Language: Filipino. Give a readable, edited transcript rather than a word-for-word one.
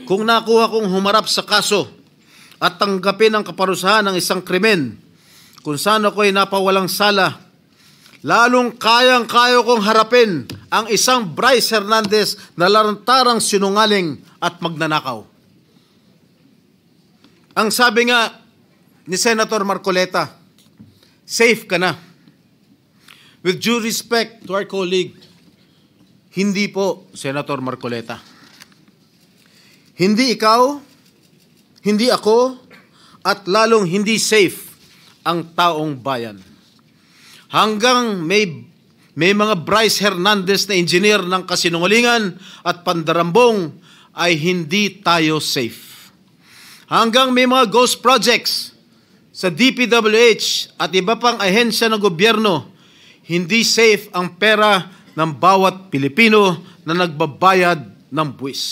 kung nakuha kong humarap sa kaso at tanggapin ang kaparusahan ng isang krimen kung saan ako'y napawalang sala, lalong kayang-kaya kong harapin ang isang Bryce Hernandez na lantarang sinungaling at magnanakaw. Ang sabi nga ni Senator Marcoleta, safe ka na. With due respect to our colleague, hindi po, Senator Marcoleta. Hindi ikaw, hindi ako, at lalong hindi safe ang taong bayan. Hanggang may mga Bryce Hernandez na engineer ng kasinungalingan at pandarambong ay hindi tayo safe. Hanggang may mga ghost projects sa DPWH at iba pang ahensya ng gobyerno, hindi safe ang pera ng bawat Pilipino na nagbabayad ng buwis.